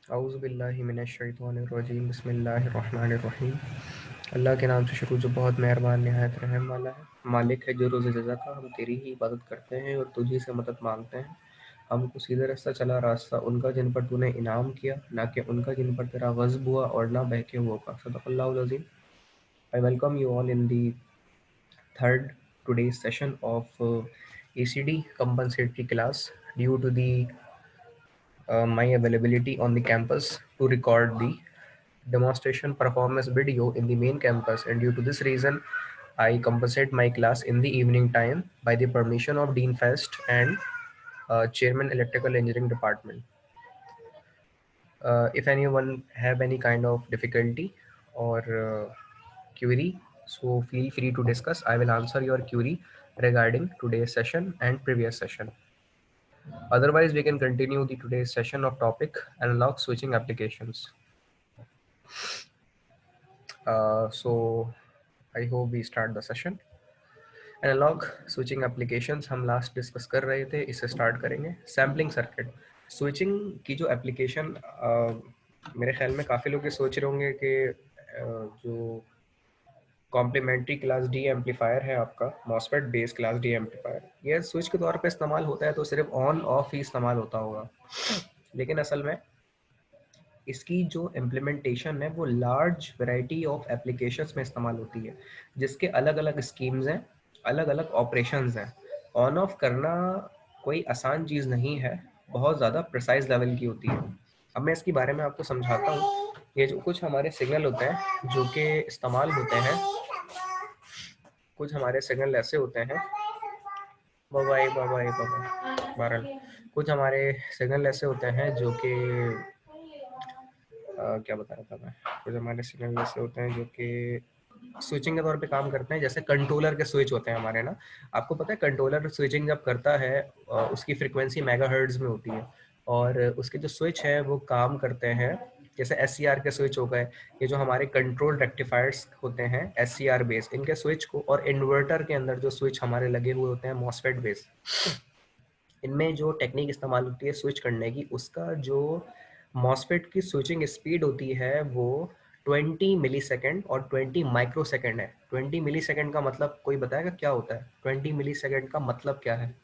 औज़ुबिल्लाहिमिनश्शैतानिर्रजीम बिस्मिल्लाहिर्रहमानिर्रहीम। अल्लाह के नाम से शुरू जो बहुत मेहरबान नहायत रहम वाला है। मालिक है जो रोज़ जज़ा का, हम तेरी ही इबादत करते हैं और तुझी से मदद मांगते हैं। हमको सीधे रास्ता चला रास्ता उनका जिन पर तूने इनाम किया, ना कि उनका जिन पर तेरा ग़ज़ब हुआ और ना बहके हुआ का। सदक़ल्लाहुल अज़ीम। I welcome you all in the third today's session of ACD compensatory class due to the my availability on the campus to record the demonstration performance video in the main campus, and due to this reason I compensate my class in the evening time by the permission of Dean Fest and Chairman Electrical Engineering Department. If anyone have any kind of difficulty or query, so feel free to discuss. I will answer your query regarding today's session and previous session. Otherwise, we can continue the today's session of topic analog switching applications. So I hope we start the session. Analog switching applications हम last discuss कर रहे थे, इससे start करेंगे। Sampling circuit switching की जो application, मेरे ख्याल में काफ़ी लोग ये सोच रहे होंगे कि जो कॉम्प्लीमेंट्री क्लास डी एम्पलीफायर है आपका, MOSFET base class D amplifier, ये स्विच के तौर पे इस्तेमाल होता है तो सिर्फ ऑन ऑफ ही इस्तेमाल होता होगा, लेकिन असल में इसकी जो इम्प्लीमेंटेशन है वो लार्ज वैरायटी ऑफ एप्लीकेशंस में इस्तेमाल होती है, जिसके अलग अलग स्कीम्स हैं, अलग अलग ऑपरेशंस हैं। ऑन ऑफ करना कोई आसान चीज़ नहीं है, बहुत ज़्यादा प्रिसाइज लेवल की होती है। अब मैं इसके बारे में आपको समझाता हूँ। ये जो कुछ हमारे सिग्नल होते हैं जो कि इस्तेमाल होते हैं, कुछ हमारे सिग्नल ऐसे होते हैं, बाबाई बाबाई बाबा बहरहाल कुछ हमारे सिग्नल ऐसे होते हैं जो कि क्या बता रहा था मैं, कुछ हमारे सिग्नल ऐसे होते हैं जो कि स्विचिंग के तौर पे काम करते हैं। जैसे कंट्रोलर के स्विच होते हैं हमारे ना, आपको पता है कंट्रोलर स्विचिंग जब करता है उसकी फ्रीक्वेंसी मेगाहर्ट्ज में होती है, और उसके जो स्विच है वो काम करते हैं जैसे SCR के स्विच हो गए। ये जो हमारे कंट्रोल रेक्टिफायर्स होते हैं SCR बेस, इनके स्विच को, और इन्वर्टर के अंदर जो स्विच हमारे लगे हुए होते हैं मॉसफेट बेस, इनमें जो टेक्निक इस्तेमाल होती है स्विच करने की, उसका जो मॉसफेट की स्विचिंग स्पीड होती है वो 20 मिलीसेकंड और 20 माइक्रोसेकंड है। 20 मिलीसेकंड का मतलब कोई बताएगा क्या होता है? 20 मिलीसेकंड का मतलब क्या है?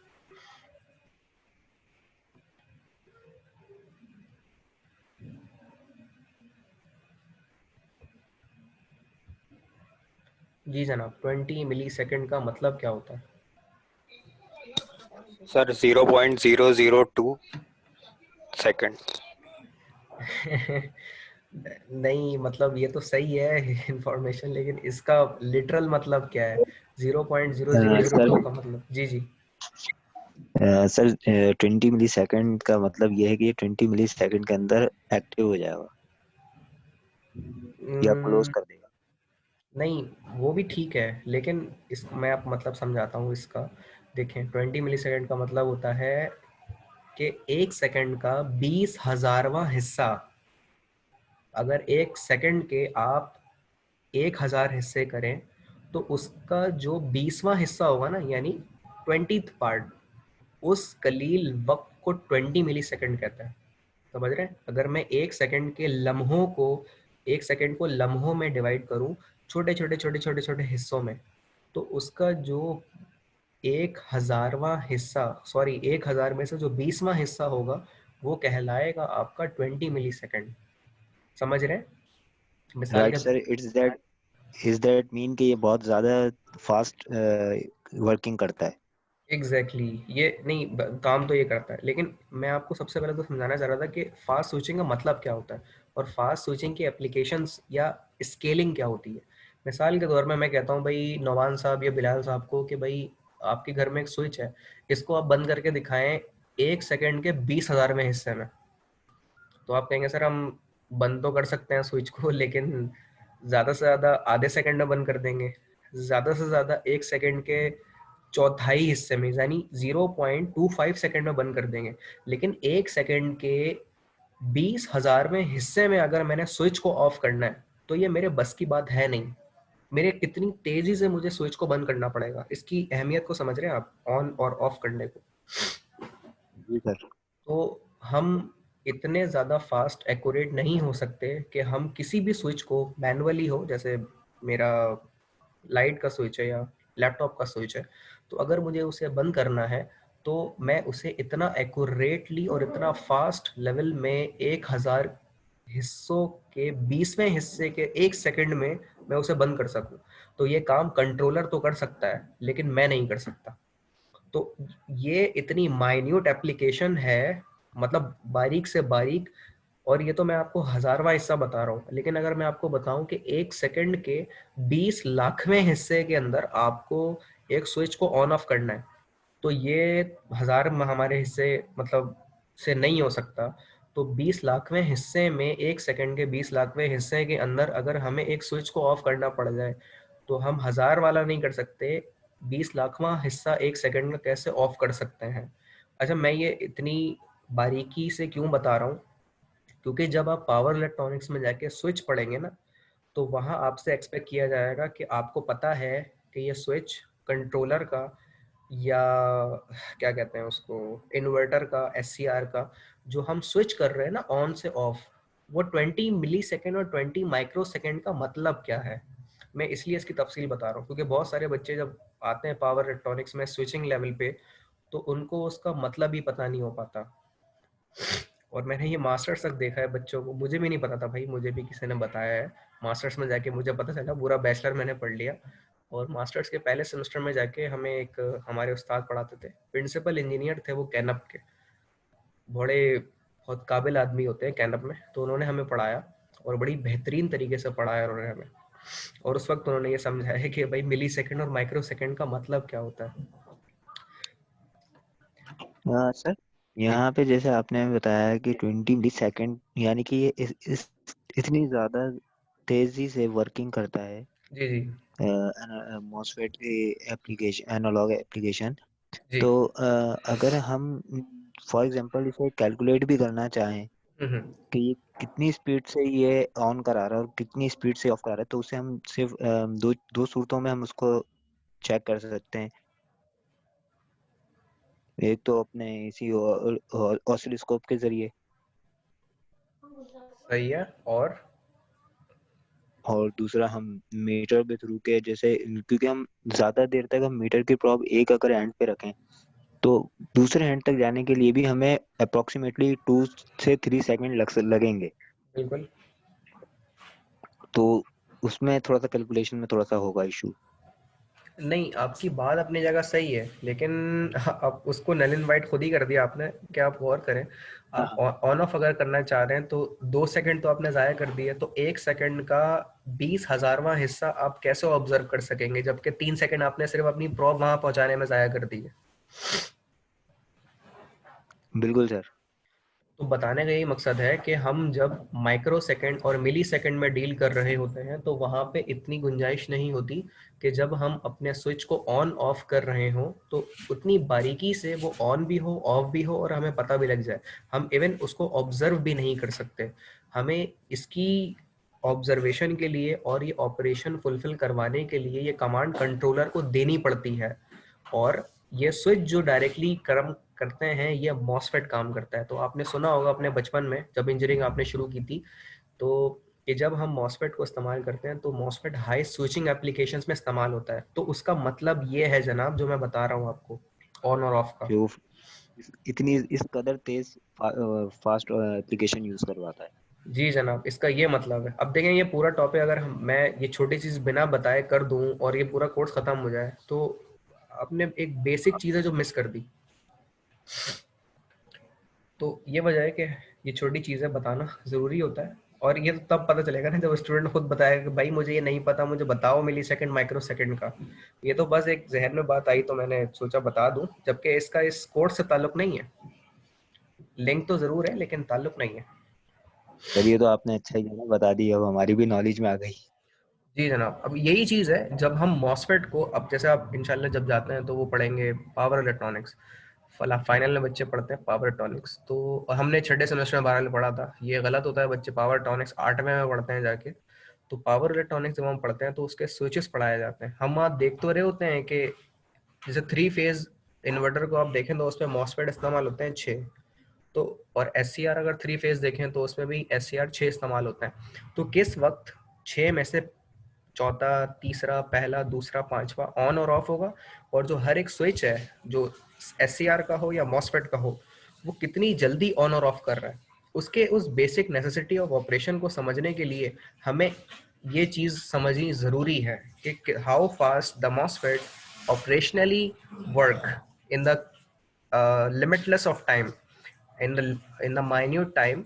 जी जनाब, 20 मिलीसेकंड का मतलब क्या होता है? Sir 0.002 second. नहीं, मतलब ये तो सही है इंफॉर्मेशन, लेकिन इसका लिटरल मतलब क्या है? 0.0002 का मतलब? जी जी सर 20 मिली सेकेंड का मतलब ये है कि ये 20 मिली सेकेंड के अंदर एक्टिव हो जाएगा या क्लोज कर देगा। नहीं, वो भी ठीक है, लेकिन इस मैं आप मतलब समझाता हूँ इसका। देखें, 20 मिलीसेकंड का मतलब होता है कि एक सेकंड का 20,000वां हिस्सा। अगर एक सेकंड के आप 1,000 हिस्से करें तो उसका जो 20वां हिस्सा होगा ना, यानी 20th पार्ट, उस कलील वक्त को 20 मिलीसेकंड कहता है। समझ रहे हैं? अगर मैं एक सेकंड को लम्हों में डिवाइड करूं, छोटे छोटे छोटे छोटे छोटे हिस्सों में, तो उसका जो 1000वां हिस्सा, सॉरी 1000 में से जो 20वां हिस्सा होगा वो कहलाएगा आपका 20 मिली सेकेंड। समझ रहे हैं? मिसाल राइट के सर, इज दैट मीन कि ये बहुत ज्यादा फास्ट वर्किंग करता है? एग्जैक्टली exactly, ये नहीं काम तो ये करता है, लेकिन मैं आपको सबसे पहले तो समझाना चाह रहा था कि फास्ट स्विचिंग का मतलब क्या होता है और फास्ट स्विचिंग की एप्लीकेशंस या स्केलिंग क्या होती है। मिसाल के तौर में मैं कहता हूँ भाई नौमान साहब या बिलाल साहब को कि भाई आपके घर में एक स्विच है, इसको आप बंद करके दिखाएं 1 सेकंड के 20,000वें हिस्से में, तो आप कहेंगे सर हम बंद तो कर सकते हैं स्विच को, लेकिन ज़्यादा से ज़्यादा आधे सेकंड में बंद कर देंगे, ज़्यादा से ज़्यादा 1 सेकंड के चौथाई हिस्से में यानी 0.25 सेकंड में बंद कर देंगे। लेकिन 1 सेकंड के 20,000वें हिस्से में अगर मैंने स्विच को ऑफ करना है तो ये मेरे बस की बात है नहीं। मेरे कितनी तेजी से मुझे स्विच को बंद करना पड़ेगा, इसकी अहमियत को समझ रहे हैं आप, ऑन और ऑफ करने को। जी सर। तो हम इतने ज़्यादा फास्ट एक्यूरेट नहीं हो सकते कि हम किसी भी स्विच को मैनुअली हो, जैसे मेरा लाइट का स्विच है या लैपटॉप का स्विच है, तो अगर मुझे उसे बंद करना है तो मैं उसे इतना एक्यूरेटली और इतना फास्ट लेवल में 1000 हिस्सों के 20वें हिस्से के 1 सेकंड में मैं उसे बंद कर सकूं। तो ये काम कंट्रोलर तो कर सकता है लेकिन मैं नहीं कर सकता। तो ये इतनी माइन्यूट एप्लीकेशन है, मतलब बारीक से बारीक, और ये तो मैं आपको 1000वां हिस्सा बता रहा हूँ, लेकिन अगर मैं आपको बताऊं कि 1 सेकंड के 20 लाखवें हिस्से के अंदर आपको एक स्विच को ऑन ऑफ करना है, तो ये 1000 हमारे हिस्से मतलब से नहीं हो सकता। तो 20 लाखवें हिस्से में 1 सेकंड के 20 लाखवें हिस्से के अंदर अगर हमें एक स्विच को ऑफ करना पड़ जाए तो हम 1000 वाला नहीं कर सकते, 20 लाखवां हिस्सा 1 सेकंड में कैसे ऑफ कर सकते हैं। अच्छा, मैं ये इतनी बारीकी से क्यों बता रहा हूँ, क्योंकि जब आप पावर इलेक्ट्रॉनिक्स में जाके स्विच पढ़ेंगे ना, तो वहाँ आपसे एक्सपेक्ट किया जाएगा कि आपको पता है कि ये स्विच कंट्रोलर का या क्या कहते हैं उसको, इन्वर्टर का, एससीआर का, जो हम स्विच कर रहे हैं ना ऑन से ऑफ, वो 20 मिली सेकेंड और 20 माइक्रो सेकेंड का मतलब क्या है। मैं इसलिए इसकी तफसील बता रहा हूँ क्योंकि बहुत सारे बच्चे जब आते हैं पावर इलेक्ट्रॉनिक्स में स्विचिंग लेवल पे तो उनको उसका मतलब ही पता नहीं हो पाता। और मैंने ये मास्टर्स तक देखा है बच्चों को, मुझे भी नहीं पता था भाई, मुझे भी किसी ने बताया है। मास्टर्स में जाके मुझे पता चला, पूरा बैचलर मैंने पढ़ लिया, और मास्टर्स के पहले सेमेस्टर में जाके हमें एक हमारे उस्ताद पढ़ाते थे, प्रिंसिपल इंजीनियर थे वो कैनप के, बड़े बहुत काबिल आदमी होते हैं कैनप में, तो उन्होंने हमें पढ़ाया और बड़ी बेहतरीन तरीके से पढ़ाया उन्होंने हमें। और उस वक्त उन्होंने ये समझाया कि भाई मिली सेकेंड और माइक्रो सेकेंड का मतलब क्या होता है। सर, जी यहाँ पे जैसे आपने बताया कि 20 मिली सेकेंड, यानी कि ये इतनी ज्यादा तेजी से वर्किंग करता है जी जी मॉसफेट की एप्लीकेशन, एनालॉग एप्लीकेशन। जी। तो अगर हम फॉर एग्जांपल इसे कैलकुलेट भी करना चाहें हम्म। कि ये कितनी स्पीड से ये ऑन करा रहा है और कितनी स्पीड से ऑफ करा रहा है, तो उसे हम सिर्फ दो दो सूरतों में हम उसको चेक कर सकते हैं। एक तो अपने इसी ऑसिलोस्कोप के जरिए, सही है। और दूसरा हम मीटर के थ्रू के, जैसे क्योंकि हम ज्यादा देर तक हम मीटर की प्रॉब एक अगर हैंड पे रखें तो दूसरे हैंड तक जाने के लिए भी हमें अप्रोक्सीमेटली 2 से 3 सेकंड लगेंगे। बिल्कुल। तो उसमें थोड़ा सा कैलकुलेशन में थोड़ा सा होगा इशू। नहीं, आपकी बात अपनी जगह सही है, लेकिन आप उसको नल एंड वाइट खुद ही कर दिया आपने। क्या आप गौर करें, हाँ आप हाँ। ऑन ऑफ अगर करना चाह रहे हैं तो 2 सेकंड तो आपने ज़ाया कर दिए, तो 1 सेकंड का 20,000वां हिस्सा आप कैसे ऑब्जर्व कर सकेंगे, जबकि 3 सेकंड आपने सिर्फ अपनी प्रॉब वहां पहुंचाने में ज़ाया कर दी है। बिल्कुल सर। तो बताने का यही मकसद है कि हम जब माइक्रो सेकंड और मिली सेकंड में डील कर रहे होते हैं तो वहां पे इतनी गुंजाइश नहीं होती कि जब हम अपने स्विच को ऑन ऑफ कर रहे हो तो उतनी बारीकी से वो ऑन भी हो, ऑफ भी हो और हमें पता भी लग जाए। हम इवन उसको ऑब्जर्व भी नहीं कर सकते। हमें इसकी ऑब्जर्वेशन के लिए और ये ऑपरेशन फुलफिल करवाने के लिए ये कमांड कंट्रोलर को देनी पड़ती है। और ये स्विच जो डायरेक्टली कर्म करते हैं ये मॉसफेट काम करता है। तो आपने सुना होगा अपने बचपन में जब इंजीनियरिंग आपने शुरू की थी, तो कि जब हम मॉसफेट को इस्तेमाल करते हैं तो मॉसफेट हाई स्विचिंग एप्लीकेशंस में इस्तेमाल होता है। तो उसका मतलब ये है जनाब जो मैं बता रहा हूँ आपको, ऑन और ऑफ का। जो इतनी इस कदर तेज फास्ट एप्लीकेशन यूज करवाता है। जी जनाब, इसका ये मतलब है। अब देखें ये पूरा टॉपिक अगर मैं ये छोटी चीज बिना बताए कर दूं और ये पूरा कोर्स खत्म हो जाए, तो आपने एक बेसिक चीज है जो मिस कर दी। तो ये वजह है कि ये छोटी चीजें बताना जरूरी होता है, और ये तो तब पता चलेगा ना जब स्टूडेंट खुद बताएगा कि भाई मुझे ये नहीं पता, मुझे बताओ मिली सेकंड माइक्रो सेकंड का। ये तो बस एक जहन में बात आई तो मैंने सोचा बता दूं, जबकि इसका इस कोर्स से ताल्लुक नहीं है। लिंक तो जरूर है लेकिन ताल्लुक नहीं है। चलिए, तो आपने अच्छा ही जगह बता दी, अब हमारी भी नॉलेज में आ गई। जी जनाब, अब यही चीज़ है जब हम मॉसफेट को, अब जैसे आप इंशाल्लाह जब जाते हैं तो वो पढ़ेंगे पावर इलेक्ट्रॉनिक्स, फाइनल में बच्चे पढ़ते हैं पावर इलेक्ट्रॉनिक्स। तो हमने छठे सेमेस्टर में 12 में पढ़ा था, ये गलत होता है, बच्चे पावर इलेक्ट्रॉनिक्स 8वें में पढ़ते हैं जाके। तो पावर इलेक्ट्रॉनिक्स जब हम पढ़ते हैं तो उसके स्विचेस पढ़ाए जाते हैं। हम आप देख तो रहे होते हैं कि जैसे 3 फेज इन्वर्टर को आप देखें तो उसमें मॉसफेट इस्तेमाल होते हैं 6। तो और एस अगर 3 फेज देखें तो उसमें भी एस 6 इस्तेमाल होता है। तो किस वक्त 6 में से चौथा, तीसरा, पहला, दूसरा, पांचवा ऑन और ऑफ होगा, और जो हर एक स्विच है जो एस का हो या मॉसफेट का हो, वो कितनी जल्दी ऑन और ऑफ कर रहा है, उसके उस बेसिक नेसेसिटी ऑफ ऑपरेशन को समझने के लिए हमें ये चीज समझनी जरूरी है कि how fast the MOSFET operationally work in the limitless of time, in the minute time.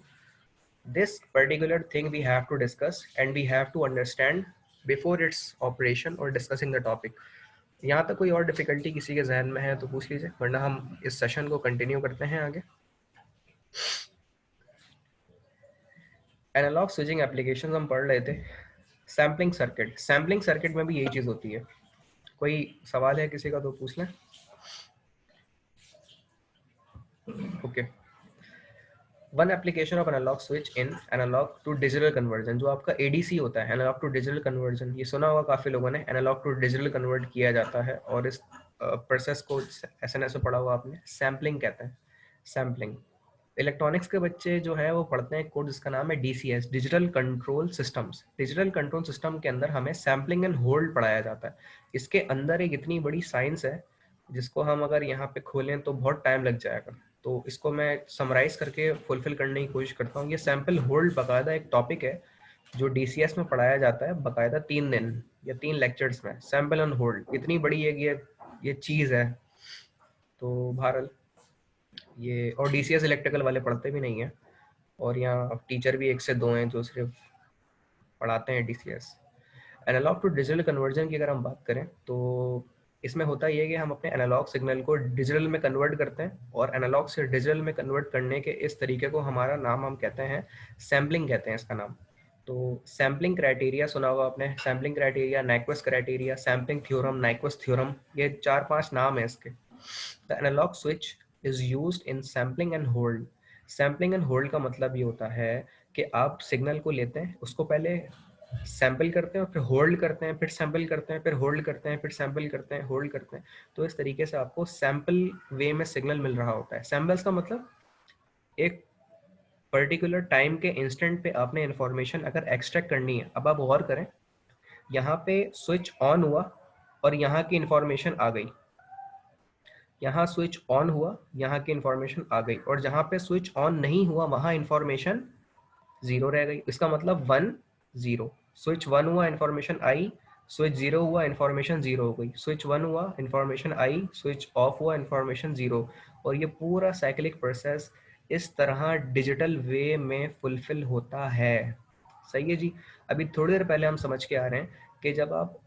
This particular thing we have to discuss and we have to understand before its operation or discussing the topic. यहाँ तक कोई और difficulty किसी के जहन में है तो पूछ लीजिए, वरना हम इस सेशन को कंटिन्यू करते हैं आगे। एनालॉग स्विचिंग एप्लीकेशंस हम पढ़ रहे थे। सैम्पलिंग सर्किट, सैम्पलिंग सर्किट में भी यही चीज होती है। कोई सवाल है किसी का तो पूछ लें। Okay, one application of analog switch in analog to digital conversion, जो आपका एडीसी होता है, एनालॉग टू डिजिटल कन्वर्जन, ये सुना होगा काफी लोगों ने। एनालॉग टू डिजिटल कन्वर्ट किया जाता है और इस प्रोसेस को एसएनएस में पढ़ा हुआ आपने, सैम्पलिंग कहते हैं। सैम्पलिंग, इलेक्ट्रॉनिक्स के बच्चे जो है वो पढ़ते हैं कोड जिसका नाम है DCS, digital control systems. Digital control system के अंदर हमें सैम्पलिंग एंड होल्ड पढ़ाया जाता है। इसके अंदर एक इतनी बड़ी साइंस है जिसको हम अगर यहाँ पे खोलें तो बहुत टाइम लग जाएगा। तो इसको मैं समराइज करके फुलफिल करने की कोशिश करता हूँ। ये सैम्पल होल्ड बाकायदा एक टॉपिक है जो डीसीएस में पढ़ाया जाता है बाकायदा 3 दिन या 3 लेक्चर्स में। सैम्पल एंड होल्ड इतनी बड़ी एक ये चीज़ है। तो बहरहाल ये, और डीसीएस इलेक्ट्रिकल वाले पढ़ते भी नहीं है, और यहाँ टीचर भी 1 से 2 हैं जो सिर्फ पढ़ाते हैं DCS. Analog to digital conversion की अगर हम बात करें तो इसमें होता ये है कि हम अपने एनालॉग सिग्नल को डिजिटल में कन्वर्ट करते हैं, और एनालॉग से डिजिटल में कन्वर्ट करने के इस तरीके को हमारा नाम हम कहते हैं सैम्पलिंग, कहते हैं इसका नाम। तो सैम्पलिंग क्राइटेरिया सुना होगा आपने, sampling criteria, Nyquist criteria, sampling theorem, Nyquist theorem, ये 4-5 नाम है इसके। The analog switch is used in sampling and hold. Sampling and hold का मतलब ये होता है कि आप सिग्नल को लेते हैं, उसको पहले सैंपल करते हैं और फिर होल्ड करते हैं, फिर सैंपल करते हैं, फिर होल्ड करते हैं, फिर सैंपल करते हैं, होल्ड करते हैं। तो इस तरीके से आपको सैंपल वे में सिग्नल मिल रहा होता है। सैंपल्स का मतलब एक पर्टिकुलर टाइम के इंस्टेंट पे आपने इंफॉर्मेशन अगर एक्सट्रैक्ट करनी है। अब आप गौर करें, यहाँ पे स्विच ऑन हुआ और यहाँ की इंफॉर्मेशन आ गई, यहाँ स्विच ऑन हुआ, यहाँ की इंफॉर्मेशन आ गई, और जहाँ पे स्विच ऑन नहीं हुआ वहाँ इंफॉर्मेशन 0 रह गई। इसका मतलब 1 0। स्विच 1 हुआ, इंफॉर्मेशन आई, स्विच 0 हुआ, इंफॉर्मेशन 0 हो गई, स्विच 1 हुआ, इंफॉर्मेशन आई, स्विच ऑफ हुआ, इंफॉर्मेशन 0। और ये पूरा साइक्लिक प्रोसेस इस तरह डिजिटल वे में फुलफिल होता है। सही है जी। अभी थोड़ी देर पहले हम समझ के आ रहे हैं कि जब आप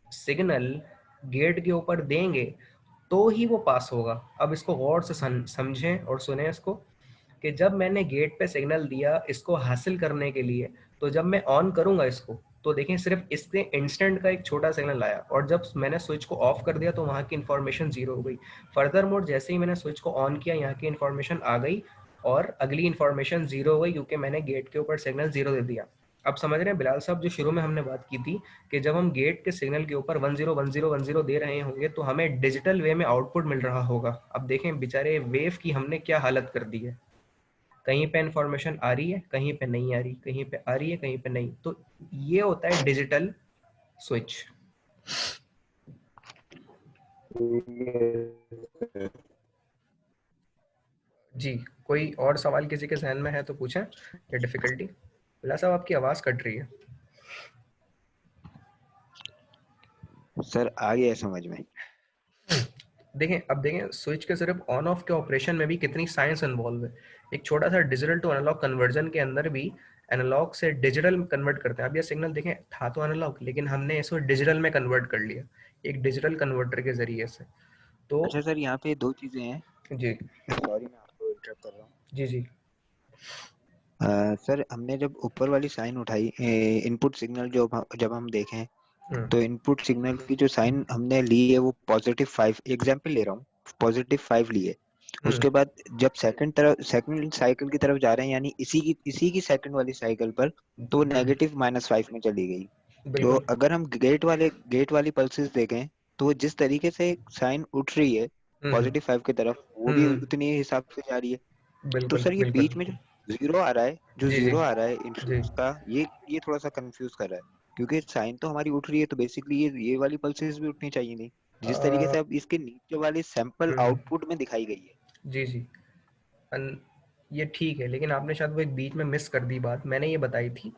सिग्नल गेट के ऊपर देंगे तो ही वो पास होगा। अब इसको गौर से समझें और सुने इसको, कि जब मैंने गेट पे सिग्नल दिया इसको हासिल करने के लिए, तो जब मैं ऑन करूंगा इसको तो देखें सिर्फ इसके इंस्टेंट का एक छोटा सिग्नल आया, और जब मैंने स्विच को ऑफ कर दिया तो वहाँ की इन्फॉर्मेशन 0 हो गई। फर्दर मोड जैसे ही मैंने स्विच को ऑन किया यहाँ की इन्फॉर्मेशन आ गई और अगली इन्फॉर्मेशन 0 हो गई, क्योंकि मैंने गेट के ऊपर सिग्नल 0 दे दिया। अब समझ रहे हैं बिलाल साहब, जो शुरू में हमने बात की थी कि जब हम गेट के सिग्नल के ऊपर 101010 दे रहे होंगे तो हमें डिजिटल वे में आउटपुट मिल रहा होगा। अब देखें बेचारे वेव की हमने क्या हालत कर दी है, कहीं पे इंफॉर्मेशन आ रही है, कहीं पे नहीं आ रही, कहीं पे आ रही है, कहीं पे नहीं। तो ये होता है डिजिटल स्विच। जी, कोई और सवाल किसी के जहन में है तो पूछें, या डिफिकल्टी? बिलाल साहब आपकी आवाज कट रही है। सर आ गया समझ में। देखें, अब देखें स्विच के सिर्फ ऑन ऑफ के ऑपरेशन में भी कितनी साइंस इन्वॉल्व है। एक छोटा सा डिजिटल टू एनालॉग कन्वर्जन के अंदर भी एनालॉग से डिजिटल कन्वर्ट करते हैं। अब ये सिग्नल देखें था तो एनालॉग, लेकिन हमने इसको डिजिटल में कन्वर्ट कर लिया एक डिजिटल कन्वर्टर के जरिए से। तो अच्छा सर, यहाँ पे 2 चीजें हैं। जी सॉरी मैं आपको इंटरप्ट कर रहा हूँ। जी जी सर हमने जब ऊपर वाली साइन उठाई, इनपुट सिग्नल जब हम देखें, हम्म तो इनपुट सिग्नल की जो साइन हमने ली है वो +5, एग्जाम्पल ले रहा हूँ, +5 ली है। हम्म उसके बाद जब सेकंड साइकिल की तरफ जा रहे हैं, यानी इसी की सेकंड वाली साइकिल पर, तो वो -5 में चली गई। तो बिल्कुल। अगर हम गेट वाली पल्सेस देखें, तो वो जिस तरीके से साइन उठ रही है हम्म +5 की तरफ, वो भी हम्म उतनी ही हिसाब से जा रही है। तो बिल्कुल सर ये बिल्कुल। बीच में जो जीरो आ रहा है, जी जी जी इंस्ट्रूमेंट्स का, ये थोड़ा सा कंफ्यूज कर रहा है। क्योंकि साइन तो हमारी उठ रही है, तो बेसिकली ये वाली पल्सेस भी उठनी चाहिए थी, जिस तरीके से अब इसके नीचे वाली सैंपल हम्म आउटपुट में दिखाई गई है। जी जी। ये ठीक है, लेकिन आपने शायद वो एक बीच में मिस कर दी बात। मैंने ये बताई थी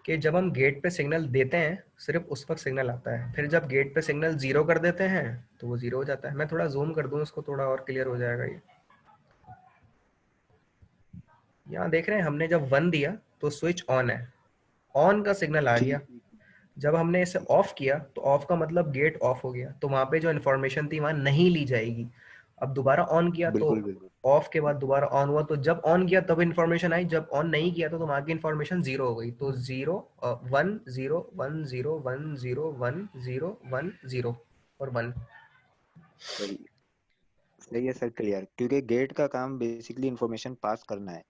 कि जब हम गेट पे सिग्नल देते हैं सिर्फ उस वक्त सिग्नल आता है, फिर जब गेट पे सिग्नल जीरो कर देते हैं तो वो जीरो हो जाता है। मैं थोड़ा जूम कर दूं इसको, थोड़ा और क्लियर हो जाएगा ये। यहाँ देख रहे हैं हमने जब 1 दिया तो स्विच ऑन है, ऑन का सिग्नल आ गया। ठीक ठीक जब हमने इसे ठीक। ऑफ किया तो ऑफ का मतलब गेट ऑफ हो गया, तो वहां पे जो इन्फॉर्मेशन थी वहां नहीं ली जाएगी। अब दोबारा ऑन किया तो बिल्कुल बिल्कुल। ऑफ के बाद दोबारा ऑन हुआ, तो जब ऑन किया तब इन्फॉर्मेशन आई, जब ऑन नहीं किया तो वहां की इन्फॉर्मेशन जीरो हो गई। तो 0 1 0 1 0 1 0 1 0 और 1। सही सही है सर, क्लियर। क्योंकि गेट का काम बेसिकली इंफॉर्मेशन पास करना है।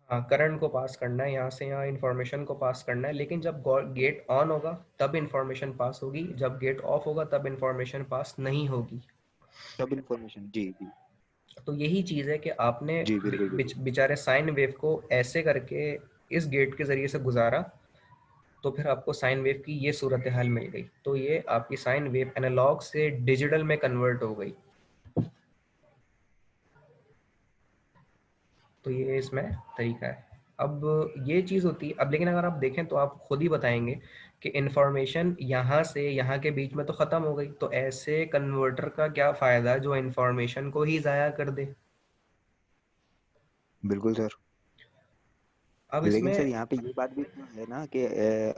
हाँ, करंट को पास करना है, यहाँ से यहाँ इन्फॉर्मेशन को पास करना है। लेकिन जब गेट ऑन होगा तब इन्फॉर्मेशन पास होगी, जब गेट ऑफ होगा तब इन्फॉर्मेशन पास नहीं होगी। सब इंफॉर्मेशन, जी जी। तो यही चीज़ है कि आपने जी बिल्कुल बिल्कुल। बेचारे साइन वेव को ऐसे करके इस गेट के ज़रिए से गुजारा, तो फिर आपको साइन वेव की ये सूरत हाल मिल गई। तो ये आपकी साइन वेव एनालॉग से डिजिटल में कन्वर्ट हो गई। तो ये इसमें तरीका है। अब ये चीज़ होती है। अब लेकिन अगर आप देखें तो आप खुद ही बताएंगे कि इन्फॉर्मेशन यहाँ से यहाँ के बीच में तो ख़त्म हो गई, तो ऐसे कन्वर्टर का क्या फ़ायदा जो इन्फॉर्मेशन को ही ज़ाया कर दे। बिल्कुल सर। अब लेकिन इसमें सर यहाँ पे ये बात भी तो है ना कि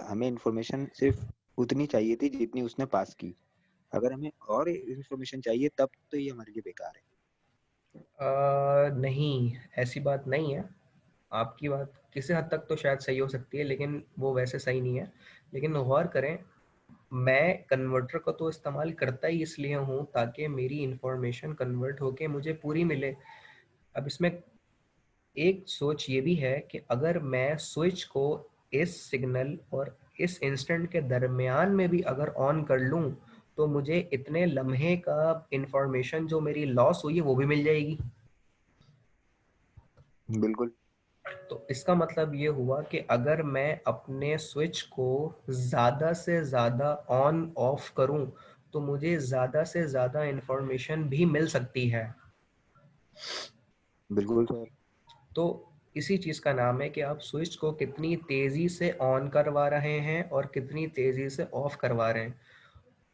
हमें इंफॉर्मेशन सिर्फ उतनी चाहिए थी जितनी उसने पास की। अगर हमें और इंफॉर्मेशन चाहिए तब तो ये हमारे लिए बेकार है। नहीं, ऐसी बात नहीं है। आपकी बात किसी हद तक तो शायद सही हो सकती है, लेकिन वो वैसे सही नहीं है। लेकिन गौर करें, मैं कन्वर्टर का तो इस्तेमाल करता ही इसलिए हूँ ताकि मेरी इंफॉर्मेशन कन्वर्ट होके मुझे पूरी मिले। अब इसमें एक सोच ये भी है कि अगर मैं स्विच को इस सिग्नल और इस इंस्टेंट के दरमियान में भी अगर ऑन कर लूँ तो मुझे इतने लम्हे का इंफॉर्मेशन जो मेरी लॉस हुई है वो भी मिल जाएगी। बिल्कुल तो इसका मतलब ये हुआ कि अगर मैं अपने स्विच को ज़्यादा से ज़्यादा ऑन ऑफ करूं तो मुझे ज़्यादा से ज़्यादा इंफॉर्मेशन भी मिल सकती है। बिल्कुल सर। तो इसी चीज़ का नाम है कि आप स्विच को कितनी तेज़ी से ऑन करवा रहे हैं और कितनी तेज़ी से ऑफ करवा रहे हैं।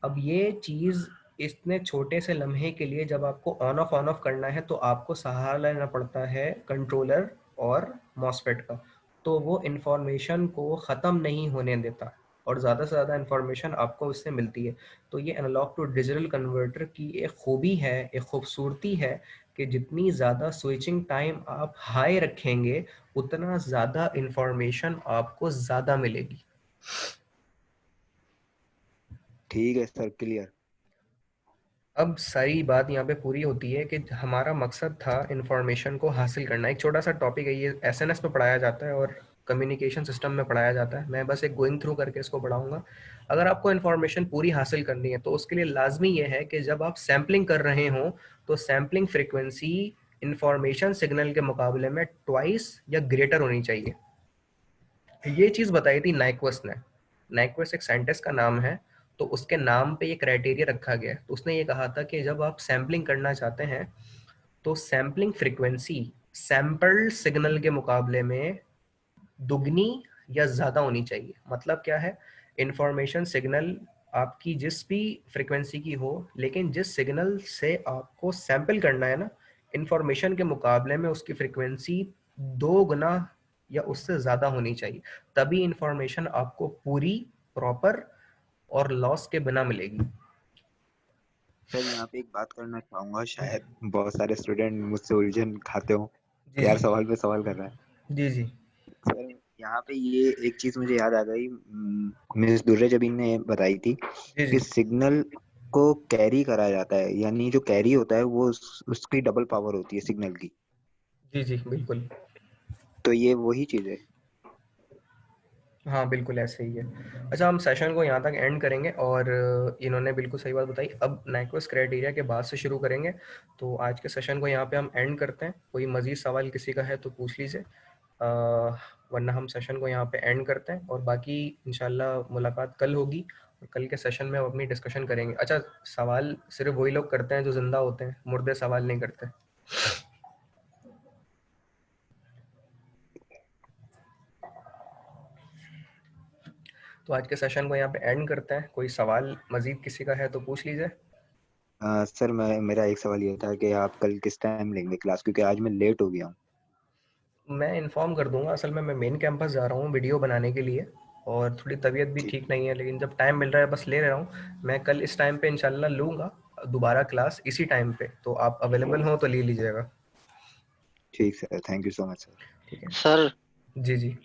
अब ये चीज़ इतने छोटे से लम्हे के लिए जब आपको ऑन ऑफ करना है तो आपको सहारा लेना पड़ता है कंट्रोलर और मॉसफेट का। तो वो इन्फॉर्मेशन को ख़त्म नहीं होने देता और ज़्यादा से ज़्यादा इन्फॉर्मेशन आपको इससे मिलती है। तो ये एनालॉग टू डिजिटल कन्वर्टर की एक खूबी है, एक खूबसूरती है कि जितनी ज़्यादा स्विचिंग टाइम आप हाई रखेंगे उतना ज़्यादा इन्फॉर्मेशन आपको ज़्यादा मिलेगी। ठीक है सर, क्लियर। अब सारी बात यहाँ पे पूरी होती है कि हमारा मकसद था इंफॉर्मेशन को हासिल करना। एक छोटा सा टॉपिक है ये, एसएनएस में पढ़ाया जाता है और कम्युनिकेशन सिस्टम में पढ़ाया जाता है। मैं बस एक गोइंग थ्रू करके इसको पढ़ाऊंगा। अगर आपको इन्फॉर्मेशन पूरी हासिल करनी है तो उसके लिए लाजमी ये है कि जब आप सैम्पलिंग कर रहे हो तो सैम्पलिंग फ्रिक्वेंसी इंफॉर्मेशन सिग्नल के मुकाबले में ट्वाइस या ग्रेटर होनी चाहिए। ये चीज़ बताई थी नाइक्वस ने। नाइक्वस एक साइंटिस्ट का नाम है, तो उसके नाम पे ये क्राइटेरिया रखा गया है। तो उसने ये कहा था कि जब आप सैम्पलिंग करना चाहते हैं तो सैम्पलिंग फ्रीक्वेंसी सैम्पल्ड सिग्नल के मुकाबले में दुगनी या ज़्यादा होनी चाहिए। मतलब क्या है, इंफॉर्मेशन सिग्नल आपकी जिस भी फ्रीक्वेंसी की हो, लेकिन जिस सिग्नल से आपको सैंपल करना है ना, इंफॉर्मेशन के मुकाबले में उसकी फ्रीक्वेंसी 2 गुना या उससे ज़्यादा होनी चाहिए, तभी इंफॉर्मेशन आपको पूरी, प्रॉपर और लॉस के बिना मिलेगी। सर यहाँ पे एक बात करना चाहूंगा, शायद बहुत सारे स्टूडेंट मुझसे उलझन खाते हो। जी यार जी सवाल पे सवाल कर रहा है जी जी सर। यहाँ पे ये एक चीज मुझे याद आ गई, मिस दुर्रे जबीन ने बताई थी जी कि जी सिग्नल को कैरी करा जाता है, यानी जो कैरी होता है वो उसकी डबल पावर होती है सिग्नल की। जी जी बिल्कुल। तो ये वही चीज है। हाँ बिल्कुल ऐसे ही है। अच्छा, हम सेशन को यहाँ तक एंड करेंगे और इन्होंने बिल्कुल सही बात बताई। अब नाइक्वस क्राइटेरिया के बाद से शुरू करेंगे। तो आज के सेशन को यहाँ पे हम एंड करते हैं। कोई मज़ीद सवाल किसी का है तो पूछ लीजिए, वरना हम सेशन को यहाँ पे एंड करते हैं और बाकी इंशाल्लाह मुलाकात कल होगी और कल के सेशन में हम अपनी डिस्कशन करेंगे। अच्छा, सवाल सिर्फ वही लोग करते हैं जो जिंदा होते हैं, मुर्दे सवाल नहीं करते। तो आज के सेशन को यहाँ पे एंड करते हैं। कोई सवाल मज़ीद किसी का है तो पूछ लीजिए। सर मेरा एक सवाल ये था कि आप कल किस टाइम लेंगे क्लास, क्योंकि आज मैं लेट हो गया हूँ। मैं इन्फॉर्म कर दूंगा। असल में मैं मेन कैंपस जा रहा हूँ वीडियो बनाने के लिए और थोड़ी तबीयत भी ठीक ठीक नहीं है, लेकिन जब टाइम मिल रहा है बस ले रहा हूँ। मैं कल इस टाइम पे इंशाल्लाह लूँगा दोबारा क्लास इसी टाइम पे, तो आप अवेलेबल हो तो ले लीजिएगा। ठीक sir, thank you so much sir. ठीक है। सर जी जी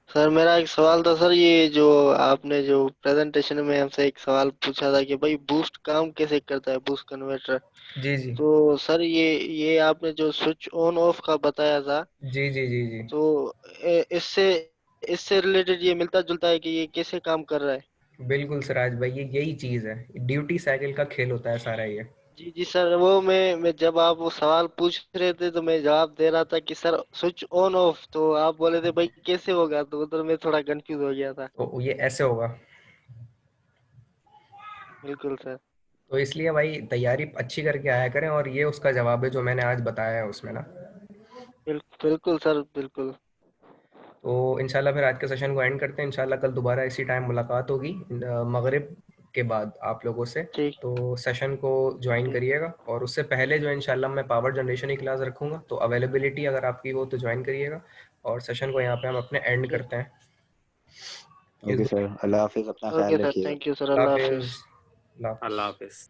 सर मेरा एक सवाल था सर, ये जो आपने जो प्रेजेंटेशन में हमसे एक सवाल पूछा था कि भाई बूस्ट काम कैसे करता है, बूस्ट कन्वर्टर। जी जी तो सर ये आपने जो स्विच ऑन ऑफ का बताया था, जी जी जी जी तो इससे इससे रिलेटेड ये मिलता जुलता है कि ये कैसे काम कर रहा है। बिल्कुल सिराज भाई, ये यही चीज़ है, ड्यूटी साइकिल का खेल होता है सारा ये। जी जी सर, वो मैं जब आप वो सवाल पूछ रहे थे तो मैं जवाब दे रहा था कि सर स्विच ऑन ऑफ, तो आप बोले थे भाई कैसे होगा, तो उधर मैं थोड़ा कंफ्यूज हो गया था। तो ये ऐसे होगा। बिल्कुल सर। तो इसलिए भाई तैयारी अच्छी करके आया करें, और ये उसका जवाब है जो मैंने आज बताया है उसमें ना। बिल्कुल सर बिल्कुल। तो इंशाल्लाह फिर आज के सेशन को एंड करते हैं। इंशाल्लाह कल दोबारा इसी टाइम मुलाकात होगी मगरिब के बाद आप लोगों से। ठीक तो सेशन को ज्वाइन ठीक करिएगा, और उससे पहले जो इंशाल्लाह मैं पावर जनरेशन की क्लास रखूँगा, तो अवेलेबिलिटी अगर आपकी हो तो ज्वाइन करिएगा। और सेशन को यहाँ पे हम अपने एंड ठीक। करते हैं। इस ओके सर, अल्लाह हाफिज, अपना ओके ख्याल सर, रखिएगा। थैंक यू सर, अल्लाह अल्लाह हाफिज़। हाफिज। अल्लाह हाफिज़। अल्लाह हाफिज।